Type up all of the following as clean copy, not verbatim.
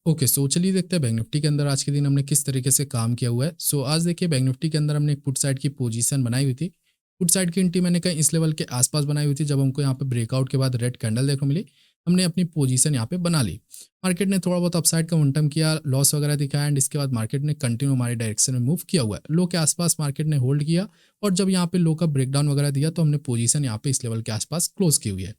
Okay, सो चलिए देखते हैं बैंक निफ्टी के अंदर आज के दिन हमने किस तरीके से काम किया हुआ है। सो आज देखिए बैंक निफ्टी के अंदर हमने एक पुट साइड की पोजीशन बनाई हुई थी। पुट साइड की एंट्री मैंने कहीं इस लेवल के आसपास बनाई हुई थी। जब हमको यहाँ पे ब्रेकआउट के बाद रेड कैंडल देखने को मिली, हमने अपनी पोजीशन यहाँ पे बना ली। मार्केट ने थोड़ा बहुत अपसाइड का मोमेंटम किया, लॉस वगैरह दिखाया एंड इसके बाद मार्केट ने कंटिन्यू हमारी डायरेक्शन में मूव किया हुआ है। लो के आसपास मार्केट ने होल्ड किया और जब यहाँ पे लो का ब्रेकडाउन वगैरह दिया तो हमने पोजीशन यहाँ पे इस लेवल के आसपास क्लोज की हुई है।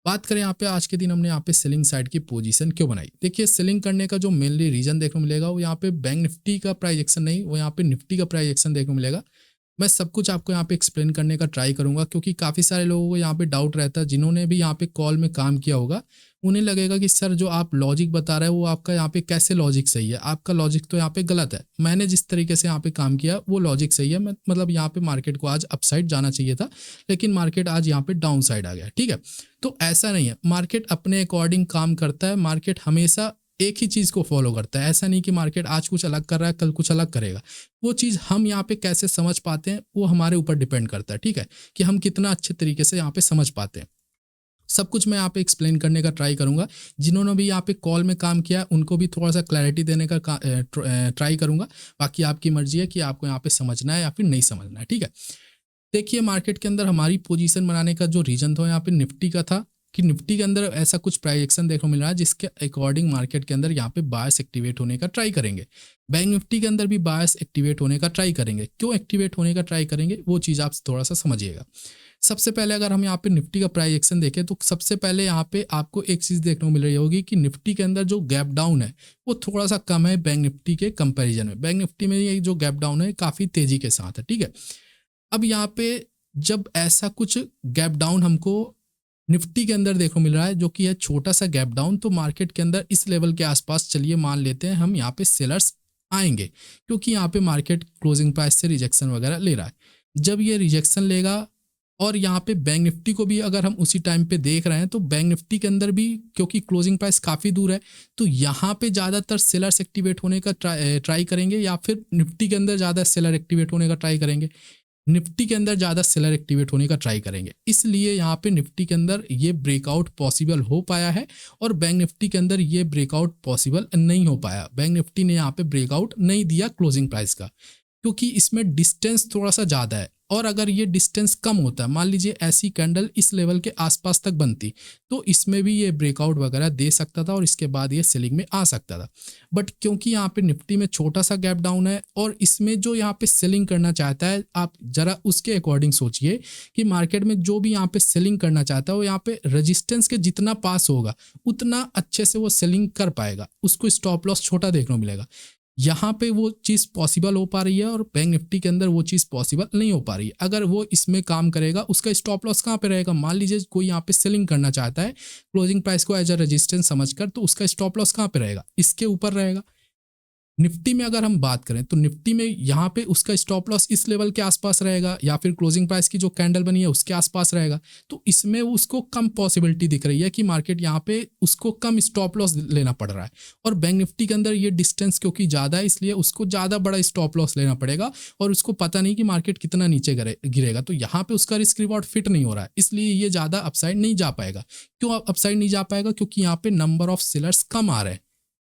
बात करें यहाँ पे आज के दिन हमने यहाँ पे सेलिंग साइड की पोजीशन क्यों बनाई। देखिए सेलिंग करने का जो मेनली रीजन देखने को मिलेगा वो यहाँ पे बैंक निफ्टी का प्राइस एक्शन नहीं, वो यहाँ पे निफ्टी का प्राइस एक्शन देखने को मिलेगा। मैं सब कुछ आपको यहाँ पे एक्सप्लेन करने का ट्राई करूंगा क्योंकि काफ़ी सारे लोगों को यहाँ पे डाउट रहता है। जिन्होंने भी यहाँ पे कॉल में काम किया होगा उन्हें लगेगा कि सर जो आप लॉजिक बता रहे हैं वो आपका यहाँ पे कैसे लॉजिक सही है, आपका लॉजिक तो यहाँ पे गलत है। मैंने जिस तरीके से यहाँ पे काम किया वो लॉजिक सही है। मतलब यहाँ पे मार्केट को आज अपसाइड जाना चाहिए था लेकिन मार्केट आज यहाँ पे डाउन साइड आ गया। ठीक है, तो ऐसा नहीं है, मार्केट अपने अकॉर्डिंग काम करता है। मार्केट हमेशा एक ही चीज़ को फॉलो करता है। ऐसा नहीं कि मार्केट आज कुछ अलग कर रहा है कल कुछ अलग करेगा। वो चीज़ हम यहाँ पे कैसे समझ पाते हैं वो हमारे ऊपर डिपेंड करता है। ठीक है, कि हम कितना अच्छे तरीके से यहाँ पे समझ पाते हैं। सब कुछ मैं यहाँ पे एक्सप्लेन करने का ट्राई करूंगा। जिन्होंने भी यहाँ पे कॉल में काम किया उनको भी थोड़ा सा क्लैरिटी देने का ट्राई करूंगा। बाकी आपकी मर्जी है कि आपको यहाँ पे समझना है या फिर नहीं समझना है। ठीक है, देखिए मार्केट के अंदर हमारी पोजीशन बनाने का जो रीजन था यहाँ पे निफ्टी का था कि निफ्टी के अंदर ऐसा कुछ प्राइस एक्शन देखने को मिल रहा है जिसके अकॉर्डिंग मार्केट के अंदर यहाँ पे बायस एक्टिवेट होने का ट्राई करेंगे। बैंक निफ्टी के अंदर भी बायस एक्टिवेट होने का ट्राई करेंगे। क्यों एक्टिवेट होने का ट्राई करेंगे वो चीज़ आप थोड़ा सा समझिएगा। सबसे पहले अगर हम यहाँ पे निफ्टी का प्राइस एक्शन देखें तो सबसे पहले यहाँ पे आपको एक चीज़ देखने को मिल रही होगी कि निफ्टी के अंदर जो गैप डाउन है वो थोड़ा सा कम है बैंक निफ्टी के कंपेरिजन में। बैंक निफ्टी में ये जो गैप डाउन है काफ़ी तेजी के साथ है। ठीक है, अब यहाँ पे जब ऐसा कुछ गैप डाउन हमको निफ्टी के अंदर देखो मिल रहा है जो कि है छोटा सा गैप डाउन, तो मार्केट के अंदर इस लेवल के आसपास चलिए मान लेते हैं हम यहाँ पे सेलर्स आएंगे क्योंकि यहाँ पे मार्केट क्लोजिंग प्राइस से रिजेक्शन वगैरह ले रहा है। जब ये रिजेक्शन लेगा और यहाँ पे बैंक निफ्टी को भी अगर हम उसी टाइम पे देख रहे हैं तो बैंक निफ्टी के अंदर भी क्योंकि क्लोजिंग प्राइस काफ़ी दूर है तो यहाँ पे ज़्यादातर सेलर्स एक्टिवेट होने का ट्राई करेंगे या फिर निफ्टी के अंदर ज़्यादा सेलर एक्टिवेट होने का ट्राई करेंगे। निफ्टी के अंदर ज़्यादा सेलर एक्टिवेट होने का ट्राई करेंगे, इसलिए यहाँ पे निफ्टी के अंदर ये ब्रेकआउट पॉसिबल हो पाया है और बैंक निफ्टी के अंदर ये ब्रेकआउट पॉसिबल नहीं हो पाया। बैंक निफ्टी ने यहाँ पे ब्रेकआउट नहीं दिया क्लोजिंग प्राइस का क्योंकि इसमें डिस्टेंस थोड़ा सा ज़्यादा है और अगर ये डिस्टेंस कम होता है, मान लीजिए ऐसी कैंडल इस लेवल के आसपास तक बनती तो इसमें भी ये ब्रेकआउट वगैरह दे सकता था और इसके बाद ये सेलिंग में आ सकता था। बट क्योंकि यहाँ पे निफ्टी में छोटा सा गैप डाउन है और इसमें जो यहाँ पे सेलिंग करना चाहता है, आप जरा उसके अकॉर्डिंग सोचिए कि मार्केट में जो भी यहाँ पे सेलिंग करना चाहता है वो यहाँ पे रजिस्टेंस के जितना पास होगा उतना अच्छे से वो सेलिंग कर पाएगा, उसको स्टॉप लॉस छोटा देखने को मिलेगा। यहाँ पे वो चीज़ पॉसिबल हो पा रही है और बैंक निफ्टी के अंदर वो चीज़ पॉसिबल नहीं हो पा रही है। अगर वो इसमें काम करेगा उसका स्टॉप लॉस कहाँ पे रहेगा, मान लीजिए कोई यहाँ पे सेलिंग करना चाहता है क्लोजिंग प्राइस को एज अ रेजिस्टेंस समझकर, तो उसका स्टॉप लॉस कहाँ पे रहेगा, इसके ऊपर रहेगा। निफ्टी में अगर हम बात करें तो निफ्टी में यहाँ पे उसका स्टॉप लॉस इस लेवल के आसपास रहेगा या फिर क्लोजिंग प्राइस की जो कैंडल बनी है उसके आसपास रहेगा। तो इसमें उसको कम पॉसिबिलिटी दिख रही है कि मार्केट यहाँ पे उसको कम स्टॉप लॉस लेना पड़ रहा है और बैंक निफ्टी के अंदर ये डिस्टेंस क्योंकि ज़्यादा है इसलिए उसको ज़्यादा बड़ा स्टॉप लॉस लेना पड़ेगा और उसको पता नहीं कि मार्केट कितना नीचे गिरेगा। तो यहाँ पे उसका रिस्क रिवॉर्ड फिट नहीं हो रहा है, इसलिए ये ज़्यादा अपसाइड नहीं जा पाएगा। क्यों अपसाइड नहीं जा पाएगा, क्योंकि यहाँ पे नंबर ऑफ सेलर्स कम आ रहे हैं।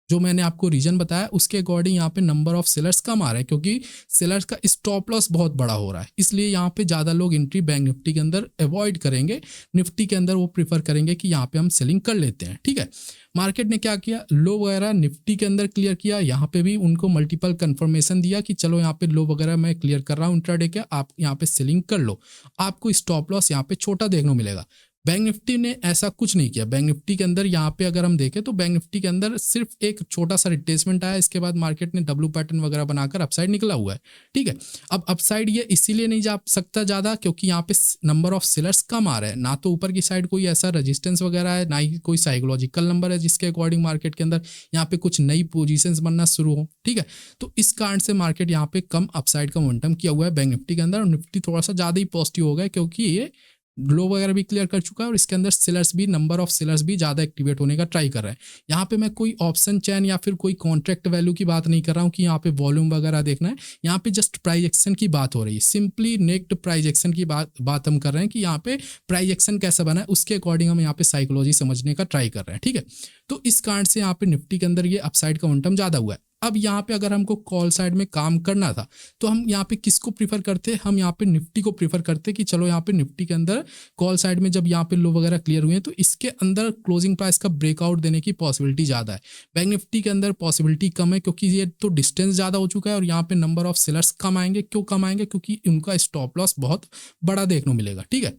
जो मैंने आपको रीजन बताया उसके अकॉर्डिंग यहाँ पे नंबर ऑफ सेलर्स कम आ रहे हैं क्योंकि सेलर्स का स्टॉप लॉस बहुत बड़ा हो रहा है, इसलिए यहाँ पे ज़्यादा लोग एंट्री बैंक निफ्टी के अंदर अवॉइड करेंगे। निफ्टी के अंदर वो प्रीफर करेंगे कि यहाँ पे हम सेलिंग कर लेते हैं। ठीक है, मार्केट ने क्या किया, लो वगैरह निफ्टी के अंदर क्लियर किया, यहाँ पे भी उनको मल्टीपल कंफर्मेशन दिया कि चलो यहाँ पे लो वगैरह मैं क्लियर कर रहा हूँ इंट्राडे के, आप यहाँ पे सेलिंग कर लो, आपको स्टॉप लॉस यहाँ पे छोटा देखने को मिलेगा। बैंक निफ्टी ने ऐसा कुछ नहीं किया। बैंक निफ्टी के अंदर यहाँ पे अगर हम देखें तो बैंक निफ्टी के अंदर सिर्फ एक छोटा सा रिट्रेसमेंट आया, इसके बाद मार्केट ने डब्ल्यू पैटर्न वगैरह बनाकर अपसाइड निकला हुआ है। ठीक है, अब अपसाइड ये इसीलिए नहीं जा सकता ज़्यादा क्योंकि यहाँ पे नंबर ऑफ सेलर्स कम आ रहे हैं, ना तो ऊपर की साइड कोई ऐसा रेजिस्टेंस वगैरह है, ना ही कोई साइकोलॉजिकल नंबर है जिसके अकॉर्डिंग मार्केट के अंदर यहाँ पे कुछ नई पोजिशन बनना शुरू हो। ठीक है, तो इस कारण से मार्केट यहाँ पे कम अपसाइड का मोमेंटम किया हुआ है बैंक निफ्टी के अंदर और निफ्टी थोड़ा सा ज़्यादा ही पॉजिटिव हो गया क्योंकि ये लो वगैरह भी क्लियर कर चुका है और इसके अंदर सेलर्स भी, नंबर ऑफ सेलर्स भी ज़्यादा एक्टिवेट होने का ट्राई कर रहे हैं। यहाँ पे मैं कोई ऑप्शन चैन या फिर कोई कॉन्ट्रैक्ट वैल्यू की बात नहीं कर रहा हूँ कि यहाँ पे वॉल्यूम वगैरह देखना है। यहाँ पे जस्ट प्राइस एक्शन की बात हो रही है, सिंपली नेक्ड प्राइस एक्शन की बात हम कर रहे हैं कि यहाँ पे प्राइस एक्शन कैसा बना है, उसके अकॉर्डिंग हम यहाँ पे साइकोलॉजी समझने का ट्राई कर रहे हैं। ठीक है, तो इस कारण से यहाँ पे निफ्टी के अंदर ये अपसाइड का मोमेंटम ज़्यादा हुआ है। अब यहाँ पे अगर हमको कॉल साइड में काम करना था तो हम यहाँ पे किसको प्रीफर करते, हम यहाँ पे निफ्टी को प्रीफर करते कि चलो यहाँ पे निफ्टी के अंदर कॉल साइड में जब यहाँ पे लो वगैरह क्लियर हुए हैं तो इसके अंदर क्लोजिंग प्राइस का ब्रेकआउट देने की पॉसिबिलिटी ज़्यादा है। बैंक निफ्टी के अंदर पॉसिबिलिटी कम है क्योंकि ये तो डिस्टेंस ज़्यादा हो चुका है और यहाँ पे नंबर ऑफ सेलर्स कम आएंगे। क्यों कम आएंगे? क्योंकि उनका स्टॉप लॉस बहुत बड़ा देखने को मिलेगा। ठीक है,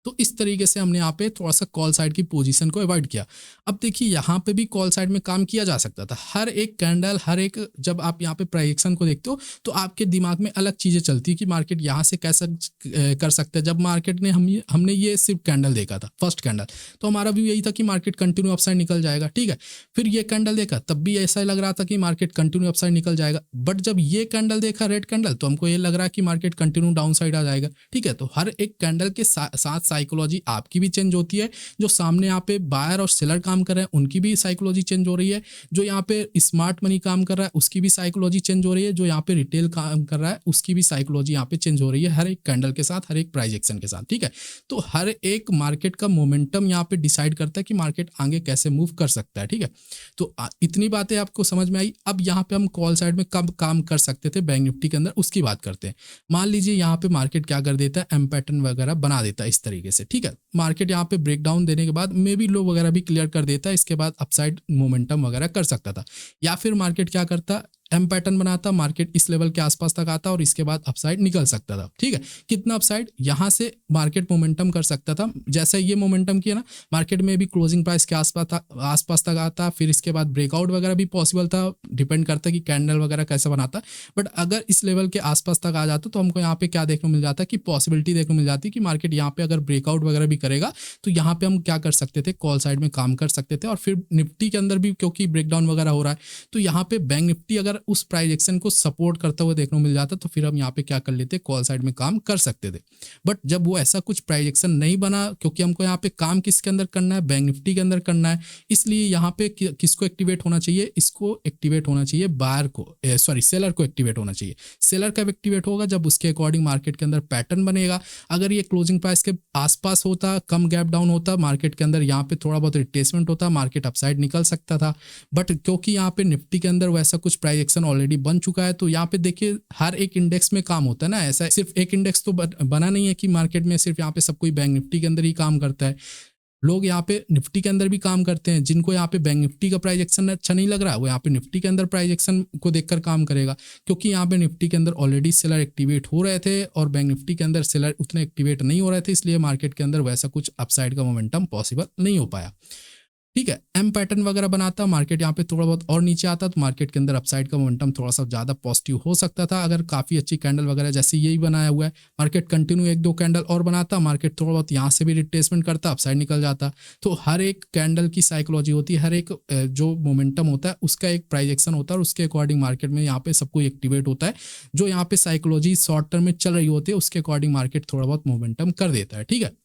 तो इस तरीके से हमने यहाँ पे थोड़ा सा कॉल साइड की पोजीशन को अवॉइड किया। अब देखिए यहाँ पे भी कॉल साइड में काम किया जा सकता था। हर एक कैंडल, हर एक, जब आप यहाँ पे प्राइजेक्शन को देखते हो तो आपके दिमाग में अलग चीज़ें चलती है कि मार्केट यहाँ से कैसा कर सकता है। जब मार्केट ने हमने ये सिर्फ कैंडल देखा था, फर्स्ट कैंडल, तो हमारा व्यू यही था कि मार्केट कंटिन्यू अपसाइड निकल जाएगा। ठीक है, फिर ये कैंडल देखा तब भी ऐसा लग रहा था कि मार्केट कंटिन्यू अपसाइड निकल जाएगा। बट जब ये कैंडल देखा, रेड कैंडल, तो हमको ये लग रहा है कि मार्केट कंटिन्यू डाउन साइड आ जाएगा। ठीक है, तो हर एक कैंडल के साथ साइकोलॉजी आपकी भी चेंज होती है। जो सामने यहाँ पे बायर और सेलर काम कर रहे हैं उनकी भी साइकोलॉजी चेंज हो रही है। जो यहाँ पे स्मार्ट मनी काम कर रहा है उसकी भी साइकोलॉजी चेंज हो रही है। जो यहाँ पे रिटेल काम कर रहा है उसकी भी साइकोलॉजी यहाँ पे चेंज हो रही है, हर एक कैंडल के साथ, हर एक प्राइस एक्शन के साथ। ठीक है, तो हर एक मार्केट का मोमेंटम यहाँ पे डिसाइड करता है कि मार्केट आगे कैसे मूव कर सकता है। ठीक है, तो इतनी बातें आपको समझ में आई। अब यहाँ पे हम कॉल साइड में कब काम कर सकते थे बैंक निफ्टी के अंदर, उसकी बात करते हैं। मान लीजिए यहाँ पे मार्केट क्या कर देता है, एम पैटर्न वगैरह बना देता है इस तरीके से। ठीक है, मार्केट यहाँ पे ब्रेकडाउन देने के बाद मे बी लो वगैरह भी क्लियर कर देता है, इसके बाद अपसाइड मोमेंटम वगैरह कर सकता था। या फिर मार्केट क्या करता, एम पैटर्न बनाता, मार्केट इस लेवल के आसपास तक आता और इसके बाद अपसाइड निकल सकता था। ठीक है, कितना अपसाइड, यहाँ से मार्केट मोमेंटम कर सकता था। जैसे ये मोमेंटम किया ना, मार्केट में भी क्लोजिंग प्राइस के आसपास तक आता, फिर इसके बाद ब्रेकआउट वगैरह भी पॉसिबल था, डिपेंड करता कि कैंडल वगैरह कैसे बनाता। बट अगर इस लेवल के आसपास तक आ जाता तो हमको यहाँ पे क्या देखने को मिल जाता कि पॉसिबिलिटी देखने को मिल जाती कि मार्केट यहाँ पे अगर ब्रेकआउट वगैरह भी करेगा तो यहाँ पे हम क्या कर सकते थे, कॉल साइड में काम कर सकते थे। और फिर निफ्टी के अंदर भी क्योंकि ब्रेकडाउन वगैरह हो रहा है तो यहाँ पे बैंक निफ्टी अगर उस प्राइस एक्शन को सपोर्ट करता हुआ देखने को मिल जाता तो फिर हम यहाँ पे क्या कर लेते, कॉल साइड में काम कर सकते थे। बट जब वो ऐसा कुछ प्राइस एक्शन नहीं बना, क्योंकि हमको यहाँ पे काम किसके अंदर करना है, बैंक निफ्टी के अंदर करना है, इसलिए यहाँ पे किसको एक्टिवेट होना चाहिए, इसको एक्टिवेट होना चाहिए बायर को, सॉरी सेलर को एक्टिवेट होना चाहिए। सेलर कब एक्टिवेट होगा, जब उसके अकॉर्डिंग मार्केट के अंदर पैटर्न बनेगा। अगर ये क्लोजिंग प्राइस के आसपास होता, कम गैप डाउन होता, मार्केट के अंदर यहाँ पे थोड़ा बहुत रिट्रेसमेंट होता, मार्केट अपसाइड निकल सकता था। बट क्योंकि यहाँ पे निफ्टी के अंदर वैसा कुछ प्राइस एक्शन ऑलरेडी बन चुका है तो यहाँ पे देखिए हर एक इंडेक्स में काम होता है ना, ऐसा सिर्फ एक इंडेक्स तो बना नहीं है कि मार्केट में सिर्फ यहाँ पे सब कोई बैंक निफ्टी के अंदर ही काम करता है। लोग यहाँ पे निफ्टी के अंदर भी काम करते हैं। जिनको यहाँ पे बैंक निफ्टी का प्राइस एक्शन अच्छा नहीं लग रहा वो यहाँ पे निफ्टी के अंदर प्राइस एक्शन को देखकर काम करेगा, क्योंकि यहाँ पे निफ्टी के अंदर ऑलरेडी सेलर एक्टिवेट हो रहे थे और बैंक निफ्टी के अंदर सेलर उतने एक्टिवेट नहीं हो रहे थे, इसलिए मार्केट के अंदर वैसा कुछ अपसाइड का मोमेंटम पॉसिबल नहीं हो पाया। ठीक है, एम पैटर्न वगैरह बनाता, मार्केट यहाँ पे थोड़ा बहुत और नीचे आता तो मार्केट के अंदर अपसाइड का मोमेंटम थोड़ा सा ज़्यादा पॉजिटिव हो सकता था। अगर काफ़ी अच्छी कैंडल वगैरह जैसे यही बनाया हुआ है, मार्केट कंटिन्यू एक दो कैंडल और बनाता, मार्केट थोड़ा बहुत यहाँ से भी रिट्रेसमेंट करता, अपसाइड निकल जाता। तो हर एक कैंडल की साइकोलॉजी होती है, हर एक जो मोमेंटम होता है उसका एक प्राइस एक्शन होता है और उसके अकॉर्डिंग मार्केट में यहाँ पे सब कोई एक्टिवेट होता है। जो यहाँ पे साइकोलॉजी शॉर्ट टर्म में चल रही होती है उसके अकॉर्डिंग मार्केट थोड़ा बहुत मोमेंटम कर देता है। ठीक है,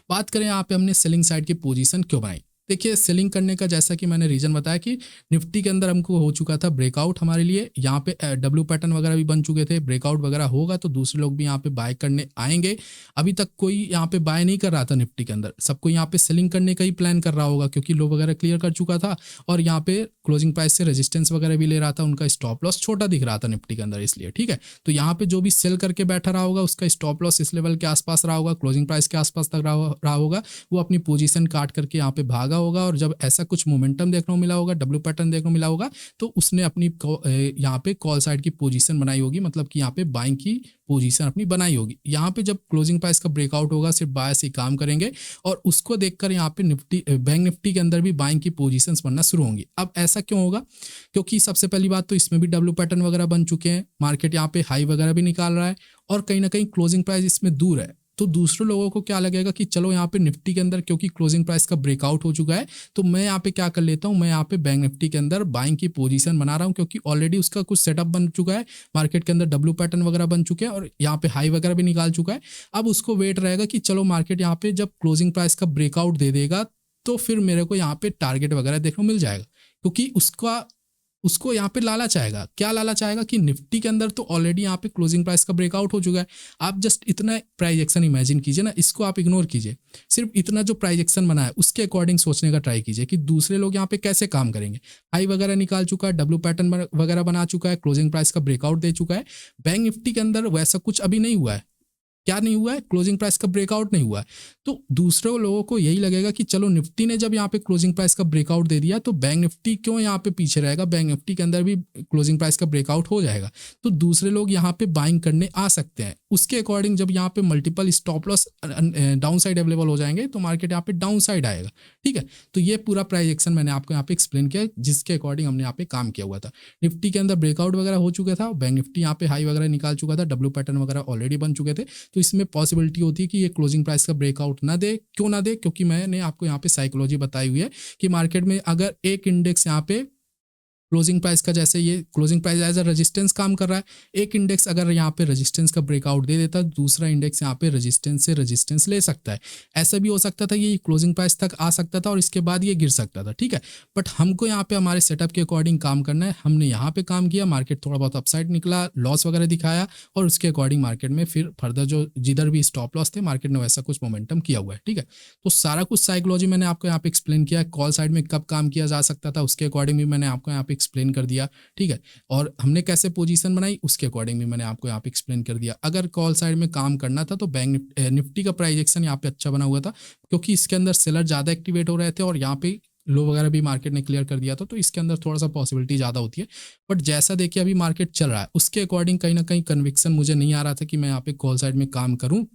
बात करें यहाँ पे हमने सेलिंग साइड की पोजीशन क्यों बनाई। देखिए सेलिंग करने का जैसा कि मैंने रीजन बताया कि निफ्टी के अंदर हमको हो चुका था ब्रेकआउट, हमारे लिए यहाँ पे डब्ल्यू पैटर्न वगैरह भी बन चुके थे, ब्रेकआउट वगैरह होगा तो दूसरे लोग भी यहाँ पे बाय करने आएंगे। अभी तक कोई यहाँ पे बाय नहीं कर रहा था निफ्टी के अंदर, सबको यहाँ पे सेलिंग करने का ही प्लान कर रहा होगा क्योंकि लो वगैरह क्लियर कर चुका था और यहाँ पे क्लोजिंग प्राइस से रेजिस्टेंस वगैरह भी ले रहा था, उनका स्टॉप लॉस छोटा दिख रहा था निफ्टी के अंदर इसलिए। ठीक है, तो यहाँ पे जो भी सेल करके बैठा रहा होगा उसका स्टॉप लॉस इस लेवल के आसपास रहा होगा, क्लोजिंग प्राइस के आसपास तक रहा होगा, वो अपनी पोजीशन काट करके यहाँ पे भागा होगा और जब ऐसा कुछ मोमेंटम देखने को मिला होगा, डब्ल्यू पैटर्न देखने को मिला होगा तो उसने अपनी यहाँ पे कॉल साइड की पोजीशन बनाई होगी, मतलब कि यहाँ पे बाइंग की पोजीशन अपनी बनाई होगी। यहाँ पे जब क्लोजिंग प्राइस का ब्रेकआउट होगा सिर्फ बायर्स ही काम करेंगे और उसको देखकर यहाँ पे निफ्टी बैंक निफ्टी के अंदर भी बाइंग की पोजीशंस बनना शुरू होंगी। अब ऐसा क्यों होगा, क्योंकि सबसे पहली बात तो इसमें भी डब्ल्यू पैटर्न वगैरह बन चुके हैं, मार्केट यहाँ पे हाई वगैरह भी निकाल रहा है और कहीं ना कहीं क्लोजिंग प्राइस इसमें दूर है। तो दूसरे लोगों को क्या लगेगा कि चलो यहाँ पे निफ्टी के अंदर क्योंकि क्लोजिंग प्राइस का ब्रेकआउट हो चुका है, तो मैं यहाँ पे क्या कर लेता हूँ, मैं यहाँ पे बैंक निफ्टी के अंदर बाइंग की पोजीशन बना रहा हूँ, क्योंकि ऑलरेडी उसका कुछ सेटअप बन चुका है, मार्केट के अंदर डब्ल्यू पैटर्न वगैरह बन चुके हैं और यहाँ पे हाई वगैरह भी निकाल चुका है। अब उसको वेट रहेगा कि चलो मार्केट यहाँ पे जब क्लोजिंग प्राइस का ब्रेकआउट दे देगा तो फिर मेरे को यहाँ पे टारगेट वगैरह देखने को मिल जाएगा, क्योंकि उसको यहाँ पे लालच आएगा। क्या लालच आएगा कि निफ्टी के अंदर तो ऑलरेडी यहाँ पे क्लोजिंग प्राइस का ब्रेकआउट हो चुका है। आप जस्ट इतना प्राइस एक्शन इमेजिन कीजिए ना, इसको आप इग्नोर कीजिए, सिर्फ इतना जो प्राइस एक्शन बना है उसके अकॉर्डिंग सोचने का ट्राई कीजिए कि दूसरे लोग यहाँ पे कैसे काम करेंगे। हाई वगैरह निकाल चुका है, डब्ल्यू पैटर्न वगैरह बना चुका है, क्लोजिंग प्राइस का ब्रेकआउट दे चुका है। बैंक निफ्टी के अंदर वैसा कुछ अभी नहीं हुआ है। क्या नहीं हुआ है? क्लोजिंग प्राइस का ब्रेकआउट नहीं हुआ है। तो दूसरे लोगों को यही लगेगा कि चलो निफ्टी ने जब यहाँ पे क्लोजिंग प्राइस का ब्रेकआउट दे दिया तो बैंक निफ्टी क्यों यहाँ पे पीछे रहेगा, बैंक निफ्टी के अंदर भी क्लोजिंग प्राइस का ब्रेकआउट हो जाएगा, तो दूसरे लोग यहाँ पे बाइंग करने आ सकते हैं। उसके अकॉर्डिंग जब यहाँ पे multiple stop loss down side available हो जाएंगे तो मार्केट यहाँ पे डाउन साइड आएगा। ठीक है, तो ये पूरा प्राइस एक्शन मैंने आपको यहाँ पे एक्सप्लेन किया, जिसके अकॉर्डिंग हमने यहाँ पे काम किया हुआ था। निफ्टी के अंदर ब्रेकआउट वगैरह हो चुका था, बैंक निफ्टी यहाँ पे हाई वगैरह निकाल चुका था, डब्ल्यू पैटर्न वगैरह ऑलरेडी बन चुके थे, तो इसमें पॉसिबिलिटी होती है कि ये क्लोजिंग प्राइस का ब्रेकआउट ना दे। क्यों ना दे? क्योंकि मैंने आपको यहाँ पे साइकोलॉजी बताई हुई है कि मार्केट में अगर एक इंडेक्स यहाँ पे क्लोजिंग प्राइस का, जैसे ये closing price as a resistance काम कर रहा है, एक इंडेक्स अगर यहाँ पे रेजिस्टेंस का ब्रेकआउट दे देता, दूसरा इंडेक्स यहाँ पे रेजिस्टेंस से रेजिस्टेंस ले सकता है। ऐसा भी हो सकता था ये क्लोजिंग प्राइस तक आ सकता था और इसके बाद ये गिर सकता था। ठीक है, बट हमको यहाँ पे हमारे सेटअप के अकॉर्डिंग काम करना है। हमने यहाँ पे काम किया, मार्केट थोड़ा बहुत अपसाइड निकला, लॉस वगैरह दिखाया और उसके अकॉर्डिंग मार्केट में फिर फर्दर जो जिधर भी स्टॉप लॉस थे मार्केट ने वैसा कुछ मोमेंटम किया हुआ है। ठीक है, तो सारा कुछ साइकोलॉजी मैंने आपको यहाँ पे एक्सप्लेन किया। कॉल साइड में कब काम किया जा सकता था उसके अकॉर्डिंग भी मैंने आपको यहाँ पे एक्सप्लेन कर दिया। ठीक है, और हमने कैसे पोजीशन बनाई उसके अकॉर्डिंग भी मैंने आपको यहाँ पे एक्सप्लेन कर दिया। अगर कॉल साइड में काम करना था तो बैंक निफ्टी का प्राइस एक्शन यहाँ पे अच्छा बना हुआ था, क्योंकि इसके अंदर सेलर ज़्यादा एक्टिवेट हो रहे थे और यहाँ पे लो वगैरह भी मार्केट ने क्लियर कर दिया था, तो इसके अंदर थोड़ा सा पॉसिबिलिटी ज़्यादा होती है। बट जैसा देखिए अभी मार्केट चल रहा है उसके अकॉर्डिंग कहीं ना कहीं कन्विक्शन मुझे नहीं आ रहा था कि मैं यहाँ पे कॉल साइड में काम करूँ,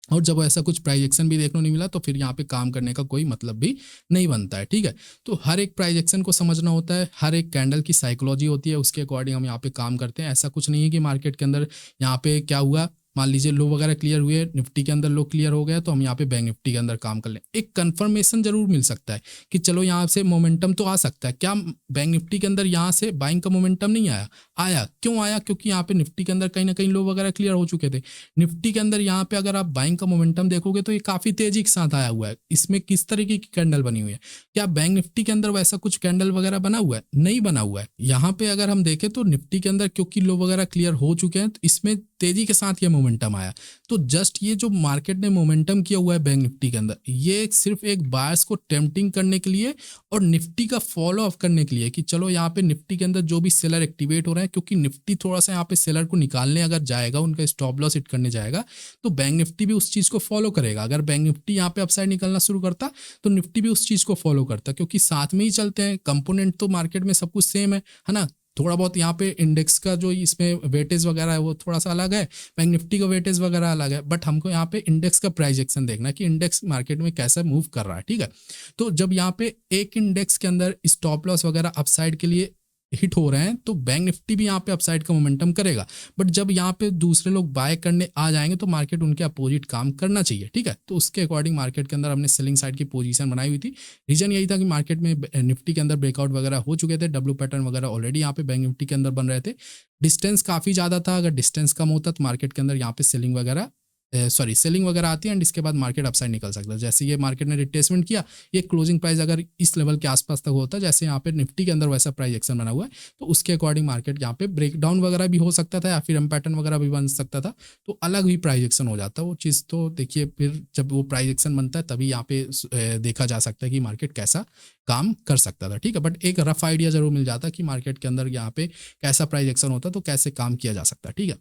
और जब ऐसा कुछ प्राइस एक्शन भी देखने को नहीं मिला तो फिर यहाँ पे काम करने का कोई मतलब भी नहीं बनता है। ठीक है, तो हर एक प्राइस एक्शन को समझना होता है, हर एक कैंडल की साइकोलॉजी होती है, उसके अकॉर्डिंग हम यहाँ पे काम करते हैं। ऐसा कुछ नहीं है कि मार्केट के अंदर यहाँ पे क्या हुआ, मान लीजिए लो वगैरह क्लियर हुए, निफ्टी के अंदर लो क्लियर हो गया तो हम यहाँ पे बैंक निफ्टी के अंदर काम कर लें। एक कंफर्मेशन जरूर मिल सकता है कि चलो यहाँ से मोमेंटम तो आ सकता है। क्या बैंक निफ्टी के अंदर यहाँ से बाइंग का मोमेंटम नहीं आया? आया। क्यों आया? क्योंकि यहाँ पे निफ्टी के अंदर कहीं ना कहीं लो वगैरह क्लियर हो चुके थे। निफ्टी के अंदर यहाँ पे अगर आप बाइंग का मोमेंटम देखोगे तो ये काफी तेजी के साथ आया हुआ है। इसमें किस तरीके की कैंडल बनी हुई है? क्या बैंक निफ्टी के अंदर वैसा कुछ कैंडल वगैरह बना हुआ है? नहीं बना हुआ है। यहाँ पे अगर हम देखें तो निफ्टी के अंदर क्योंकि लो वगैरह क्लियर हो चुके हैं तो इसमें तेजी के साथ ये मोमेंटम आया। तो जस्ट ये जो मार्केट ने मोमेंटम किया हुआ है बैंक निफ्टी के अंदर, ये सिर्फ एक बायर्स को टेम्पटिंग करने के लिए और निफ्टी का फॉलो अप करने के लिए कि चलो यहाँ पे निफ्टी के अंदर जो भी सेलर एक्टिवेट हो रहे हैं, क्योंकि निफ्टी थोड़ा सा यहाँ पे सेलर को निकालने अगर जाएगा, उनका स्टॉप लॉस हिट करने जाएगा, तो बैंक निफ्टी भी उस चीज को फॉलो करेगा। अगर बैंक निफ्टी यहाँ पे अपसाइड निकलना शुरू करता तो निफ्टी भी उस चीज को फॉलो करता, क्योंकि साथ में ही चलते हैं। कंपोनेंट तो मार्केट में सब कुछ सेम है ना। थोड़ा बहुत यहाँ पे इंडेक्स का जो इसमें वेटेज वगैरह है वो थोड़ा सा अलग है, बैंक निफ्टी का वेटेज वगैरह अलग है, बट हमको यहाँ पे इंडेक्स का प्राइस एक्शन देखना है कि इंडेक्स मार्केट में कैसा मूव कर रहा है। ठीक है, तो जब यहाँ पे एक इंडेक्स के अंदर स्टॉप लॉस वगैरह अपसाइड के लिए हिट हो रहे हैं तो बैंक निफ्टी भी यहाँ पे अपसाइड का मोमेंटम करेगा। बट जब यहाँ पे दूसरे लोग बाय करने आ जाएंगे तो मार्केट उनके अपोजिट काम करना चाहिए। ठीक है, तो उसके अकॉर्डिंग मार्केट के अंदर हमने सेलिंग साइड की पोजीशन बनाई हुई थी। रीजन यही था कि मार्केट में निफ्टी के अंदर ब्रेकआउट वगैरह हो चुके थे, डब्ल्यू पैटर्न वगैरह ऑलरेडी यहाँ पे बैंक निफ्टी के अंदर बन रहे थे, डिस्टेंस काफी ज्यादा था। अगर डिस्टेंस कम होता तो मार्केट के अंदर यहाँ पे सेलिंग वगैरह सेलिंग वगैरह आती है एंड इसके बाद मार्केट अपसाइड निकल सकता है। जैसे ये मार्केट ने रिट्रेसमेंट किया, ये क्लोजिंग प्राइस अगर इस लेवल के आसपास तक होता, जैसे यहाँ पे निफ्टी के अंदर वैसा प्राइस एक्शन बना हुआ है, तो उसके अकॉर्डिंग मार्केट यहाँ पे ब्रेकडाउन वगैरह भी हो सकता था या फिर एम पैटर्न वगैरह भी बन सकता था, तो अलग ही प्राइस एक्शन हो जाता। वो चीज़ तो देखिए फिर जब वो प्राइस एक्शन बनता है तभी यहाँ पे देखा जा सकता है कि मार्केट कैसा काम कर सकता था। ठीक है, बट एक रफ आइडिया जरूर मिल जाता कि मार्केट के अंदर यहाँ पे कैसा प्राइस एक्शन होता तो कैसे काम किया जा सकता है। ठीक है,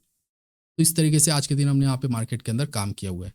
तो इस तरीके से आज के दिन हमने यहाँ पे मार्केट के अंदर काम किया हुआ है।